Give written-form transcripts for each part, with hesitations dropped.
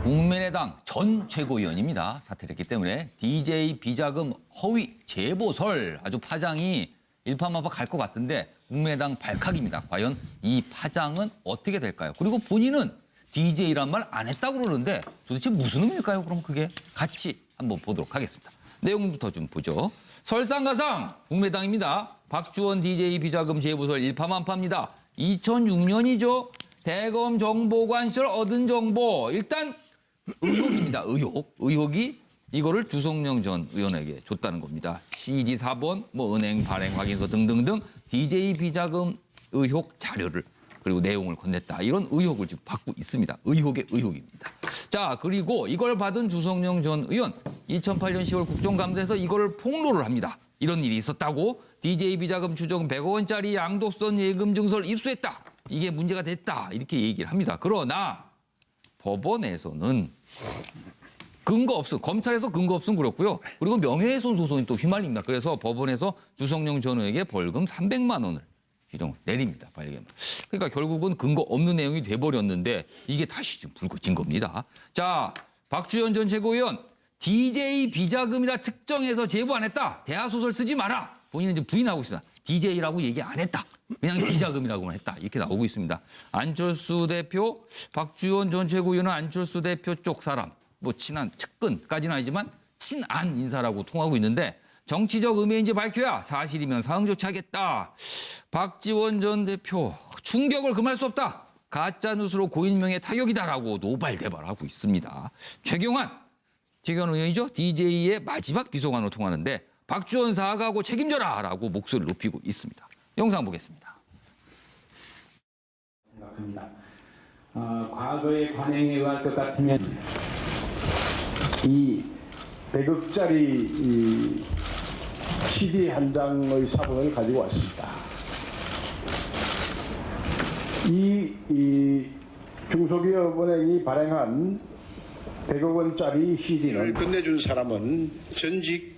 국민의당 전 최고위원입니다. 사퇴를 했기 때문에 DJ 비자금 허위 제보설 아주 파장이 일파만파 갈 것 같은데 국민의당 발칵입니다. 과연 이 파장은 어떻게 될까요? 그리고 본인은 DJ란 말 안 했다고 그러는데 도대체 무슨 의미일까요? 그럼 그게 같이 한번 보도록 하겠습니다. 내용부터 좀 보죠. 설상가상 국민의당입니다. 박주원 DJ 비자금 제보설 일파만파입니다. 2006년이죠. 대검 정보관 시절 얻은 정보. 일단 의혹입니다. 의혹이 이거를 주성령 전 의원에게 줬다는 겁니다. CD 4번, 은행 발행 확인서 등등등 DJ 비자금 의혹 자료를 그리고 내용을 건넸다. 이런 의혹을 지금 받고 있습니다. 의혹의 의혹입니다. 자, 그리고 이걸 받은 주성령 전 의원 2008년 10월 국정감사에서 이거를 폭로를 합니다. 이런 일이 있었다고 DJ 비자금 추정 100억 원짜리 양도선 예금 증서를 입수했다. 이게 문제가 됐다. 이렇게 얘기를 합니다. 그러나 법원에서는 근거 없음, 검찰에서 근거 없음 그렇고요. 그리고 명예훼손 소송이 또 휘말립니다. 그래서 법원에서 주성령 전 의원에게 벌금 300만 원을 규정을 내립니다. 그러니까 결국은 근거 없는 내용이 돼버렸는데 이게 다시 좀 불거진 겁니다. 자, 박주원 전 최고위원 DJ 비자금이라 특정해서 제보 안 했다. 대하소설 쓰지 마라. 본인은 지금 부인하고 있습니다. DJ라고 얘기 안 했다. 그냥 비자금이라고만 했다. 이렇게 나오고 있습니다. 안철수 대표, 박주원 전 최고위원은 안철수 대표 쪽 사람, 친한 측근까지는 아니지만 친안 인사라고 통하고 있는데 정치적 의미인지 밝혀야 사실이면 사응 조치하겠다. 박지원 전 대표 충격을 금할 수 없다. 가짜 뉴스로 고인명예 타격이다라고 노발대발하고 있습니다. 최경환 의원이죠. DJ의 마지막 비서관으로 통하는데 박주원 사과하고 책임져라라고 목소리를 높이고 있습니다. 영상 보겠습니다. 생각합니다. 과거에 관행에 의할 것 같으면 이 100억짜리 CD 한 장의 사본을 가지고 왔습니다. 이 중소기업은행이 발행한 100억 원짜리 CD를 건네준 사람은 전직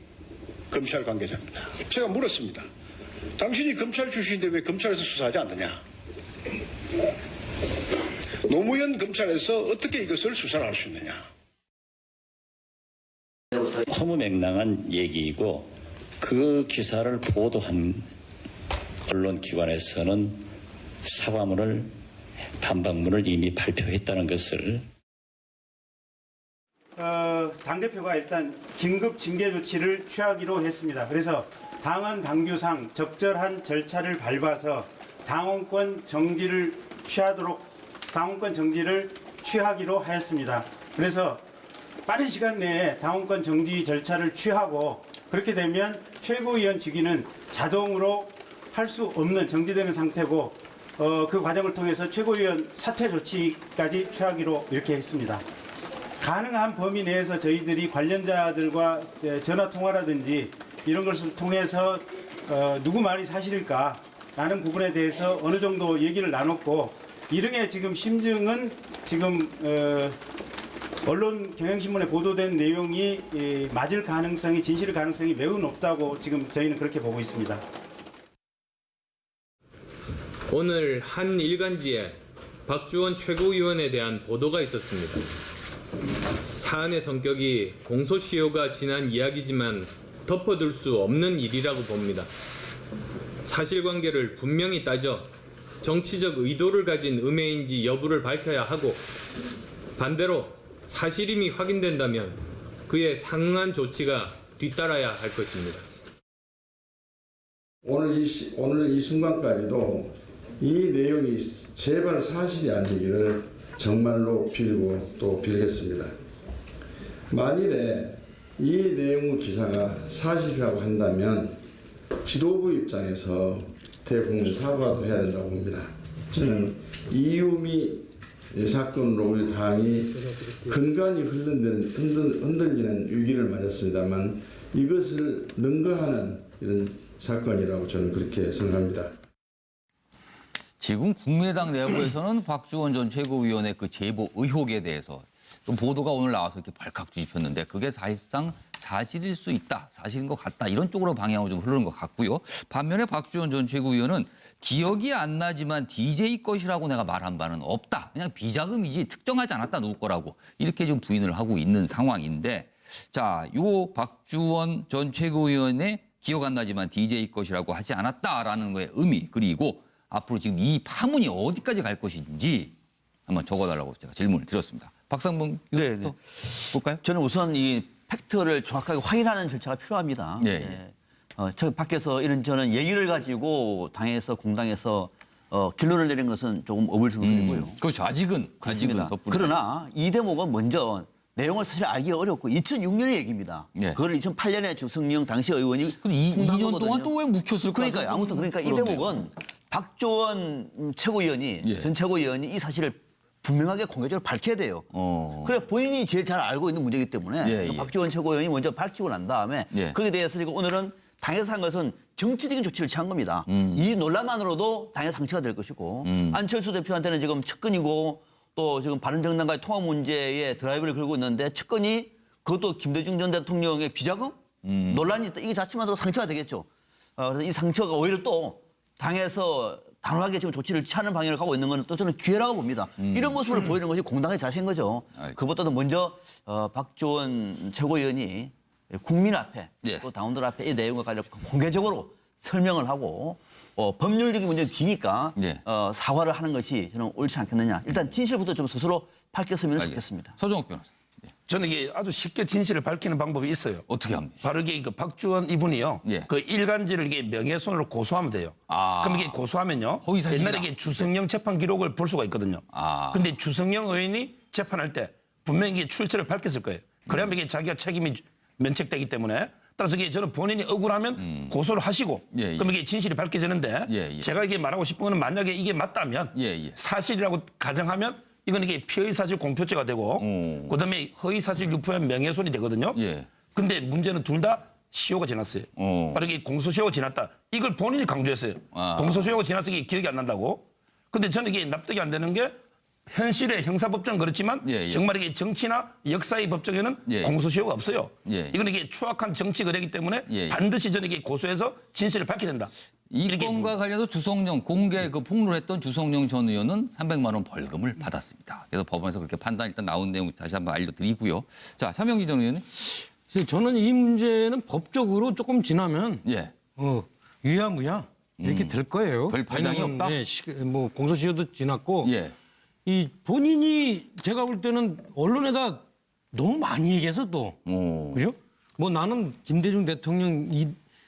검찰 관계자입니다. 제가 물었습니다. 당신이 검찰 출신인데 왜 검찰에서 수사하지 않느냐? 노무현 검찰에서 어떻게 이것을 수사를 할 수 있느냐? 허무맹랑한 얘기이고 그 기사를 보도한 언론기관에서는 사과문을 반박문을 이미 발표했다는 것을 당대표가 일단 긴급 징계 조치를 취하기로 했습니다. 그래서 당헌 당규상 적절한 절차를 밟아서 당원권 정지를 취하기로 하였습니다. 그래서 빠른 시간 내에 당원권 정지 절차를 취하고 그렇게 되면 최고위원 직위는 자동으로 할 수 없는 정지되는 상태고 그 과정을 통해서 최고위원 사퇴 조치까지 취하기로 이렇게 했습니다. 가능한 범위 내에서 저희들이 관련자들과 전화 통화라든지 이런 것을 통해서 누구 말이 사실일까라는 부분에 대해서 어느 정도 얘기를 나눴고 이릉의 지금 심증은 지금 언론 경향신문에 보도된 내용이 맞을 가능성이 진실의 가능성이 매우 높다고 지금 저희는 그렇게 보고 있습니다. 오늘 한 일간지에 박주원 최고위원에 대한 보도가 있었습니다. 사안의 성격이 공소시효가 지난 이야기지만 덮어둘 수 없는 일이라고 봅니다. 사실관계를 분명히 따져 정치적 의도를 가진 음해인지 여부를 밝혀야 하고 반대로 사실임이 확인된다면 그에 상응한 조치가 뒤따라야 할 것입니다. 오늘 이 순간까지도 이 내용이 제발 사실이 아니기를 정말로 빌고 또 빌겠습니다. 만일에 이 내용 기사가 사실이라고 한다면 지도부 입장에서 대국민 사과도 해야 된다고 봅니다. 저는 이유미 사건으로 우리 당이 근간이 흔들리는 위기를 맞았습니다만 이것을 능가하는 이런 사건이라고 저는 그렇게 생각합니다. 지금 국민의당 내부에서는 박주원 전 최고위원의 그 제보 의혹에 대해서 그 보도가 오늘 나와서 이렇게 발칵 뒤집혔는데 그게 사실상 사실일 수 있다, 사실인 것 같다 이런 쪽으로 방향으로 좀 흐르는 것 같고요. 반면에 박주원 전 최고위원은 기억이 안 나지만 DJ 것이라고 내가 말한 바는 없다. 그냥 비자금이지 특정하지 않았다 누구 거라고 이렇게 좀 부인을 하고 있는 상황인데 자, 요 박주원 전 최고위원의 기억 안 나지만 DJ 것이라고 하지 않았다라는 거의 의미 그리고 앞으로 지금 이 파문이 어디까지 갈 것인지 한번 적어달라고 제가 질문을 드렸습니다. 박상봉 네, 네. 볼까요? 저는 우선 이 팩트를 정확하게 확인하는 절차가 필요합니다. 예, 예. 저 밖에서 이런저런 얘기를 가지고 당에서 공당에서 결론을 내린 것은 조금 어불성설이고요. 그렇죠. 아직은 그렇습니다. 섣부르다. 그러나 이 대목은 먼저 내용을 사실 알기가 어렵고 2006년의 얘기입니다. 예. 그걸 2008년에 주승용 당시 의원이 근데 2년 공당하거든요. 동안 또 왜 묵혔을까? 그러니까요. 아무튼 그러니까 이 대목은 박조원 최고위원이 예. 전 최고위원이 이 사실을 분명하게 공개적으로 밝혀야 돼요. 그래 본인이 제일 잘 알고 있는 문제이기 때문에 예, 예. 박지원 최고위원이 먼저 밝히고 난 다음에 예. 거기에 대해서 지금 오늘은 당에서 한 것은 정치적인 조치를 취한 겁니다. 이 논란만으로도 당의 상처가 될 것이고 안철수 대표한테는 지금 측근이고 또 지금 바른정당과의 통합 문제에 드라이브를 걸고 있는데 측근이 그것도 김대중 전 대통령의 비자금 논란이 있다. 이게 자체만으로 상처가 되겠죠. 그래서 이 상처가 오히려 또 당에서 단호하게 지금 조치를 취하는 방향을 가고 있는 건 또 저는 기회라고 봅니다. 이런 모습을 보이는 것이 공당의 자세인 거죠. 알겠습니다. 그것보다도 먼저 박지원 최고위원이 국민 앞에 예. 또 당원들 앞에 이 내용과 관련 공개적으로 설명을 하고 법률적인 문제는 뒤니까 예. 사과를 하는 것이 저는 옳지 않겠느냐. 일단 진실부터 좀 스스로 밝혔으면 알겠습니다. 좋겠습니다. 서정욱 변호사. 예. 저는 이게 아주 쉽게 진실을 밝히는 방법이 있어요. 어떻게 합니까? 바로 이게 그 박주원 이분이요. 예. 그 일간지를 이게 명예훼손으로 고소하면 돼요. 아. 그럼 이게 고소하면요. 허위사실이다. 옛날에 이게 주성영 재판 기록을 볼 수가 있거든요. 아. 근데 주성영 의원이 재판할 때 분명히 이게 출처를 밝혔을 거예요. 그래야만 이게 자기가 책임이 면책되기 때문에 따라서 이게 저는 본인이 억울하면 고소를 하시고 예, 예. 그럼 이게 진실이 밝혀지는데 예, 예. 제가 이게 말하고 싶은 거는 만약에 이게 맞다면 예, 예. 사실이라고 가정하면 이건 이게 피의사실 공표죄가 되고 그다음에 허위사실 유포한 명예훼손이 되거든요. 예. 근데 문제는 둘 다 시효가 지났어요. 바로 이게 공소시효가 지났다. 이걸 본인이 강조했어요. 아. 공소시효가 지나서 이게 기억이 안 난다고. 근데 저는 이게 납득이 안 되는 게 현실의 형사법정은 그렇지만 예, 예. 정말 이게 정치나 역사의 법정에는 예. 공소시효가 없어요. 예. 이건 이게 추악한 정치 거래이기 때문에 예, 예. 반드시 저는 이게 고소해서 진실을 밝혀야 된다. 이 이렇게 건과 관련해서 주성영 공개 그 폭로를 했던 주성영 전 의원은 300만 원 벌금을 받았습니다. 그래서 법원에서 그렇게 판단 일단 나온 내용 다시 한번 알려드리고요. 자, 삼영기 전 의원은 그래서 저는 이 문제는 법적으로 조금 지나면 예. 유야무야 이렇게 될 거예요. 별 파장이 왜냐면, 없다? 네, 뭐 공소시효도 지났고 예. 이 본인이 제가 볼 때는 언론에다 너무 많이 얘기해서 또 오. 그죠? 뭐 나는 김대중 대통령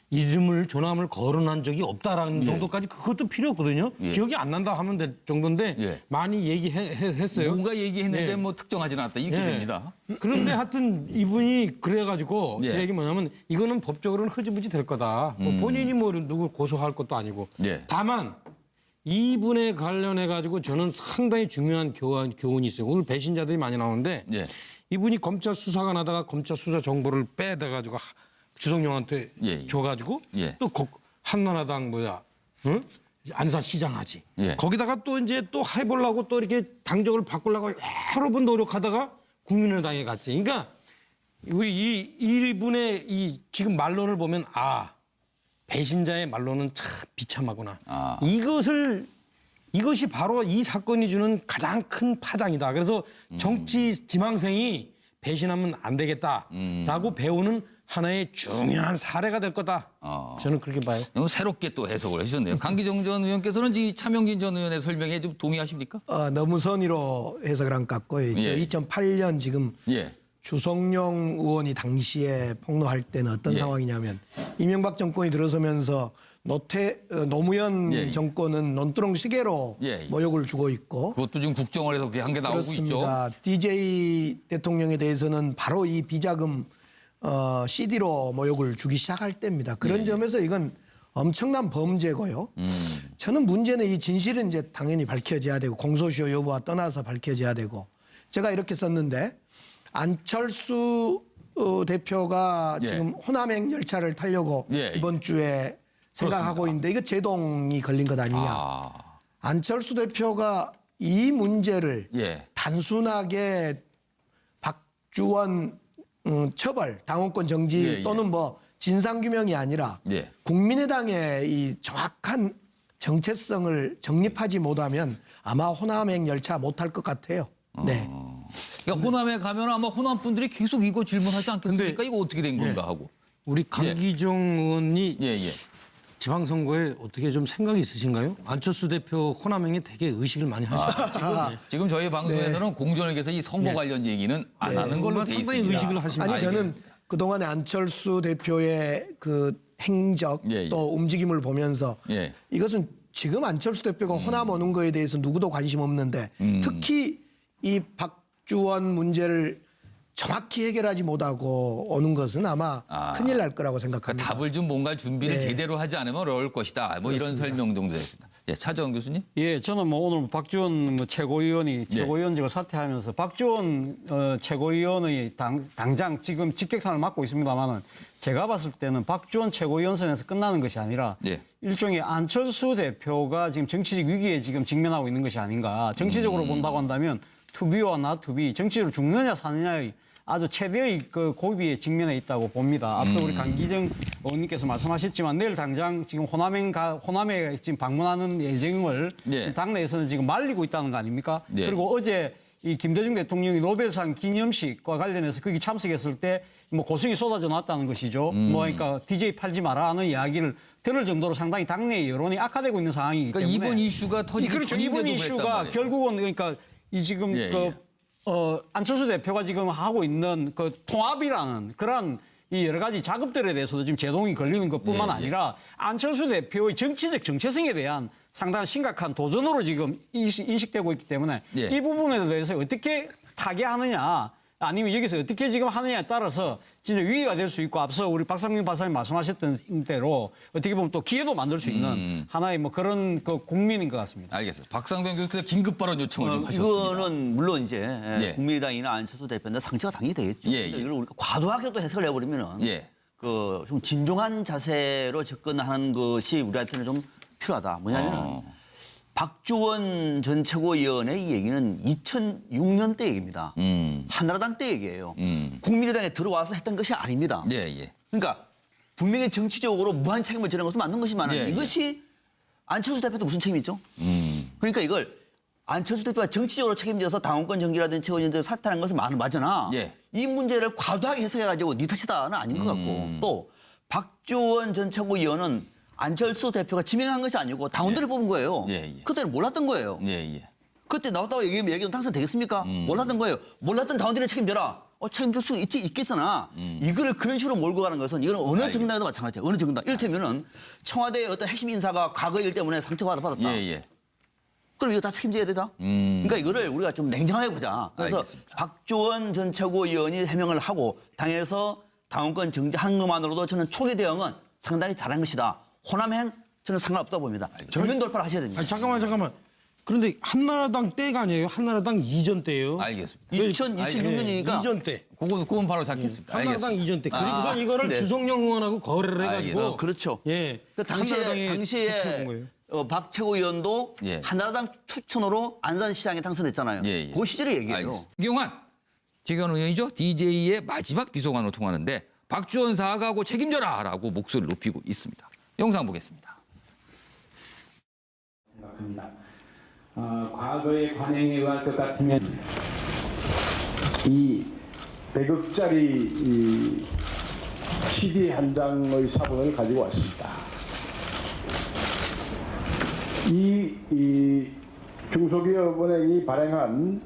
이름을 조남을 거론한 적이 없다라는 정도까지 그것도 필요 없거든요. 예. 기억이 안 난다 하면 될 정도인데 예. 많이 얘기했어요. 뭔가 얘기했는데 네. 뭐 특정하지는 않았다 이렇게 예. 됩니다. 그런데 하여튼 이분이 그래가지고 예. 제 얘기 뭐냐면 이거는 법적으로는 흐지부지 될 거다. 뭐 본인이 뭐 누굴 고소할 것도 아니고. 예. 다만 이분에 관련해가지고 저는 상당히 중요한 교훈이 있어요. 오늘 배신자들이 많이 나오는데 예. 이분이 검찰 수사가 나다가 검찰 수사 정보를 빼대가지고 주성용한테 예, 예. 줘가지고 예. 또 한나라당 응? 안산시장하지. 예. 거기다가 또 이제 또 해보려고 또 이렇게 당적을 바꾸려고 여러 번 노력하다가 국민의당에 갔지. 그러니까 우리 이분의 이 지금 말론을 보면 배신자의 말론은 참 비참하구나. 아. 이것이 바로 이 사건이 주는 가장 큰 파장이다. 그래서 정치 지망생이 배신하면 안 되겠다라고 배우는 하나의 중요한 사례가 될 거다. 저는 그렇게 봐요. 너무 새롭게 또 해석을 해주셨네요. 강기정 전 의원께서는 이 차명진 전 의원의 설명에 좀 동의하십니까? 너무 선의로 해석을 한 것 같고요. 이제 예. 2008년 지금 예. 주성용 의원이 당시에 폭로할 때는 어떤 예. 상황이냐면 이명박 정권이 들어서면서 노무현 예, 예. 정권은 논두렁 시계로 예, 예. 모욕을 주고 있고 그것도 지금 국정원에서 그렇게 한 게 나오고 그렇습니다. DJ 대통령에 대해서는 바로 이 비자금 CD로 모욕을 주기 시작할 때입니다. 그런 예. 점에서 이건 엄청난 범죄고요. 저는 문제는 이 진실은 이제 당연히 밝혀져야 되고 공소시효 여부와 떠나서 밝혀져야 되고 제가 이렇게 썼는데 안철수 대표가 예. 지금 호남행 열차를 타려고 예. 이번 주에 생각하고 그렇습니다. 있는데 이거 제동이 걸린 것 아니냐. 아. 안철수 대표가 이 문제를 예. 단순하게 박주원 처벌, 당원권 정지 예, 예. 또는 뭐 진상규명이 아니라 예. 국민의당의 이 정확한 정체성을 정립하지 못하면 아마 호남행 열차 못할 것 같아요. 네. 그러니까 호남에 가면 아마 호남 분들이 계속 이거 질문하지 않겠습니까? 이거 어떻게 된 건가 하고. 우리 강기정 의원이 예, 예. 지방선거에 어떻게 좀 생각이 있으신가요? 안철수 대표 호남행에 되게 의식을 많이 하시죠. 지금 저희 방송에서는 공정위에서 이 선거 관련 얘기는 안 하는 걸로 돼 상당히 있습니다. 의식을 하십니다. 아니 저는 그동안에 안철수 대표의 그 행적 예, 예. 또 움직임을 보면서 예. 이것은 지금 안철수 대표가 호남 오는 거에 대해서 누구도 관심 없는데 특히 이 박주원 문제를 정확히 해결하지 못하고 오는 것은 아마 큰일 날 거라고 생각합니다. 답을 좀 뭔가 준비를 네. 제대로 하지 않으면 어려울 것이다. 뭐 이런 설명 정도 했습니다. 예, 차정원 교수님. 예, 저는 뭐 오늘 박지원 최고위원이 최고위원직을 사퇴하면서 박지원 최고위원의 당장 지금 직격탄을 맞고 있습니다만은 제가 봤을 때는 박지원 최고위원 선에서 끝나는 것이 아니라 예. 일종의 안철수 대표가 지금 정치적 위기에 지금 직면하고 있는 것이 아닌가. 정치적으로 본다고 한다면 투비와 나투비, 정치적으로 죽느냐 사느냐의 아주 최대의 그 고비에 직면해 있다고 봅니다. 앞서 우리 강기정 의원님께서 말씀하셨지만 내일 당장 지금 호남에 지금 방문하는 예정을 예. 당내에서는 지금 말리고 있다는 거 아닙니까? 예. 그리고 어제 이 김대중 대통령이 노벨상 기념식과 관련해서 거기 참석했을 때 뭐 고성이 쏟아져 나왔다는 것이죠. 뭐 그러니까 DJ 팔지 마라 하는 이야기를 들을 정도로 상당히 당내 여론이 악화되고 있는 상황이기 그러니까 때문에 이번 이슈가 터지기 그렇죠. 이번 전인데도 이슈가 그랬단 말이에요. 결국은 그러니까 이 지금 예, 그 예. 안철수 대표가 지금 하고 있는 그 통합이라는 그런 이 여러 가지 작업들에 대해서도 지금 제동이 걸리는 것뿐만 예, 예. 아니라 안철수 대표의 정치적 정체성에 대한 상당히 심각한 도전으로 지금 인식되고 있기 때문에 예. 이 부분에 대해서 어떻게 타개하느냐 아니면 여기서 어떻게 지금 하느냐에 따라서 진짜 위기가 될 수 있고 앞서 우리 박상민 박사님 말씀하셨던 대로 어떻게 보면 또 기회도 만들 수 있는 하나의 뭐 그런 그 국민인 것 같습니다. 알겠습니다. 박상병 교수께서 긴급 발언 요청을 좀 하셨습니다. 이거는 물론 이제 예. 국민의당이나 안철수 대표인데 상처가 당연히 되겠죠. 예, 근데 예. 이걸 우리가 과도하게 또 해석을 해버리면은 예. 그 좀 진중한 자세로 접근하는 것이 우리한테는 좀 필요하다. 뭐냐면은 박주원 전 최고위원의 이 얘기는 2006년 때 얘기입니다. 한나라당 때 얘기예요. 국민의당에 들어와서 했던 것이 아닙니다. 예, 예. 그러니까 분명히 정치적으로 무한 책임을 지는 것은 맞는 것이지만 예, 예. 이것이 안철수 대표도 무슨 책임이 있죠? 그러니까 이걸 안철수 대표가 정치적으로 책임져서 당원권 정지라든지 최고위원들 사퇴하는 것은 맞으나 예. 이 문제를 과도하게 해석해가지고 네 탓이다는 아닌 것 같고 또 박주원 전 최고위원은 안철수 대표가 지명한 것이 아니고 당원들이 뽑은 거예요. 예, 예. 그때는 몰랐던 거예요. 예, 예. 그때 나왔다고 얘기하면 당선 되겠습니까? 몰랐던 거예요. 몰랐던 당원들이 책임져라. 책임질 수 있겠으나 이거를 그런 식으로 몰고 가는 것은 이건 어느 정당에도 마찬가지예요. 어느 정당. 이를테면은 청와대의 어떤 핵심 인사가 과거 일 때문에 상처가 받았다. 예, 예. 그럼 이거 다 책임져야 되다? 그러니까 이거를 우리가 좀 냉정하게 보자. 그래서 알겠습니다. 박주원 전 최고위원이 해명을 하고 당에서 당원권 정지한 것만으로도 저는 초기 대응은 상당히 잘한 것이다. 호남행 저는 상관없다고 봅니다. 정면 돌파를 하셔야 됩니다. 아니, 잠깐만. 그런데 한나라당 때가 아니에요. 한나라당 이전 때예요. 알겠습니다. 2006년이니까 이전 때. 그건 바로 잡겠습니다. 한나라당 알겠습니다. 이전 때. 그리고선 이거를 네. 주성영 의원하고 거래를 해가지고. 그렇죠. 예. 그 한나라당에 당시에 투표한 거예요. 박 최고위원도 예. 한나라당 추천으로 안산시장에 당선됐잖아요. 예, 예. 그 시절의 얘기예요. 알겠습니다. 김경환, 지경환 의원이죠. DJ의 마지막 비서관으로 통하는데 박주원 사과하고 책임져라라고 목소리를 높이고 있습니다. 영상 보겠습니다. 생각합니다. 과거의 관행에 의할 것 같으면 이 100억짜리 이 CD 한 장의 사본을 가지고 왔습니다. 이 중소기업은행이 발행한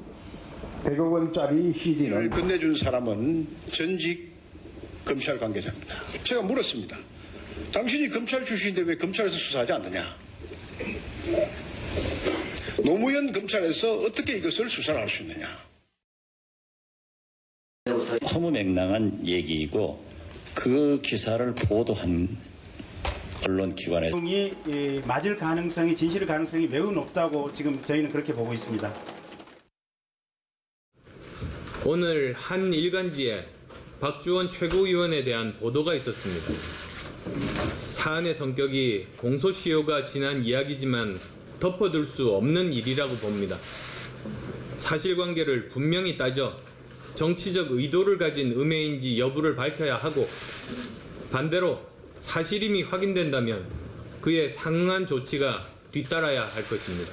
100억 원짜리 CD를 건네준 사람은 전직 검찰 관계자입니다. 제가 물었습니다. 당신이 검찰 출신인데 왜 검찰에서 수사하지 않느냐? 노무현 검찰에서 어떻게 이것을 수사를 할 수 있느냐? 허무맹랑한 얘기이고 그 기사를 보도한 언론기관에서 이 맞을 가능성이 진실 가능성이 매우 높다고 지금 저희는 그렇게 보고 있습니다. 오늘 한 일간지에 박주원 최고위원에 대한 보도가 있었습니다. 사안의 성격이 공소시효가 지난 이야기지만 덮어둘 수 없는 일이라고 봅니다. 사실관계를 분명히 따져 정치적 의도를 가진 음해인지 여부를 밝혀야 하고 반대로 사실임이 확인된다면 그에 상응한 조치가 뒤따라야 할 것입니다.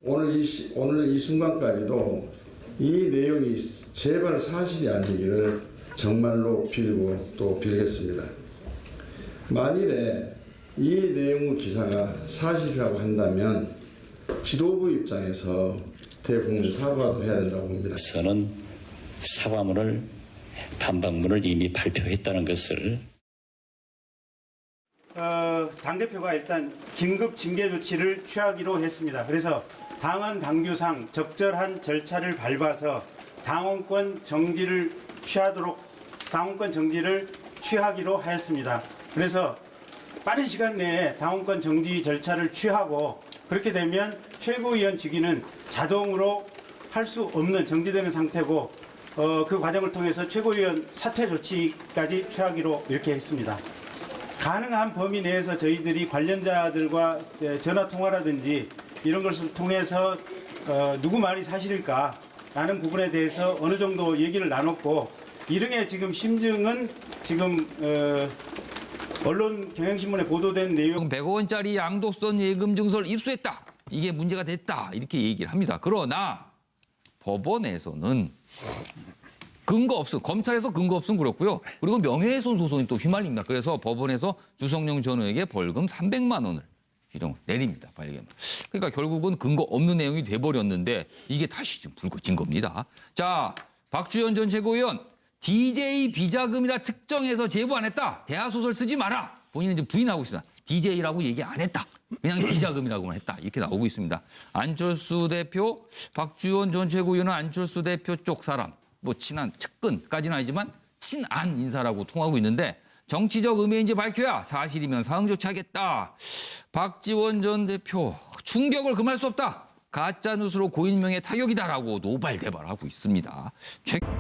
오늘 이 순간까지도 이 내용이 제발 사실이 아니기를 정말로 빌고 또 빌겠습니다. 만일에 이 내용 기사가 사실이라고 한다면 지도부 입장에서 대국민 사과도 해야 된다고 봅니다. 저는 사과문을 반박문을 이미 발표했다는 것을 당대표가 일단 긴급 징계 조치를 취하기로 했습니다. 그래서 당헌 당규상 적절한 절차를 밟아서 당원권 정지를 취하기로 하였습니다. 그래서 빠른 시간 내에 당원권 정지 절차를 취하고 그렇게 되면 최고위원 직위는 자동으로 할 수 없는 정지되는 상태고 그 과정을 통해서 최고위원 사퇴 조치까지 취하기로 이렇게 했습니다. 가능한 범위 내에서 저희들이 관련자들과 전화 통화라든지 이런 것을 통해서 누구 말이 사실일까라는 부분에 대해서 어느 정도 얘기를 나눴고 이릉의 지금 심증은 지금 언론 경향신문에 보도된 내용 100원짜리 양도선 예금 증서를 입수했다. 이게 문제가 됐다. 이렇게 얘기를 합니다. 그러나 법원에서는 근거 없음, 검찰에서 근거 없음 그렇고요. 그리고 명예훼손 소송이 또 휘말립니다. 그래서 법원에서 주성용 전 의원에게 벌금 300만 원을 규정을 내립니다. 그러니까 결국은 근거 없는 내용이 돼버렸는데 이게 다시 좀 불거진 겁니다. 자, 박주현 전 최고위원 DJ 비자금이라 특정해서 제보 안 했다. 대하소설 쓰지 마라. 본인은 이제 부인하고 있습니다. DJ라고 얘기 안 했다. 그냥 비자금이라고만 했다. 이렇게 나오고 있습니다. 안철수 대표, 박주현 전 최고위원은 안철수 대표 쪽 사람. 뭐 친한 측근까지는 아니지만 친안 인사라고 통하고 있는데 정치적 음해인지 밝혀야 사실이면 사응 조치하겠다. 박지원 전 대표 충격을 금할 수 없다. 가짜뉴스로 고인명예 타격이다라고 노발대발하고 있습니다.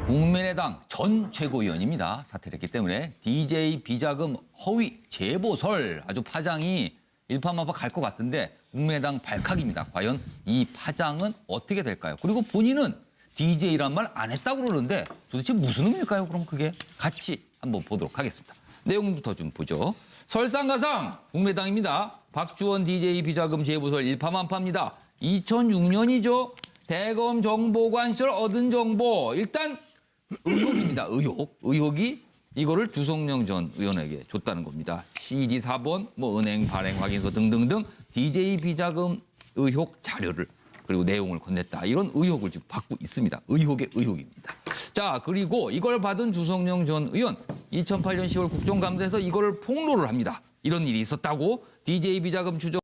국민의당 전 최고위원입니다. 사퇴를 했기 때문에 DJ 비자금 허위 제보설 아주 파장이 일파만파 갈 것 같은데 국민의당 발칵입니다. 과연 이 파장은 어떻게 될까요? 그리고 본인은 DJ란 말 안 했다고 그러는데 도대체 무슨 의미일까요? 그럼 그게 같이 한번 보도록 하겠습니다. 내용부터 좀 보죠. 설상가상 국민의당입니다. 박주원 DJ 비자금 제보설 일파만파입니다. 2006년이죠. 대검 정보관 시절 얻은 정보. 일단 의혹입니다. 의혹이 이거를 주성용 전 의원에게 줬다는 겁니다. CD 4번, 뭐 은행 발행 확인서 등등등 DJ 비자금 의혹 자료를 그리고 내용을 건넸다. 이런 의혹을 지금 받고 있습니다. 의혹의 의혹입니다. 자, 그리고 이걸 받은 주성용 전 의원 2008년 10월 국정감사에서 이거를 폭로를 합니다. 이런 일이 있었다고 DJ 비자금 추적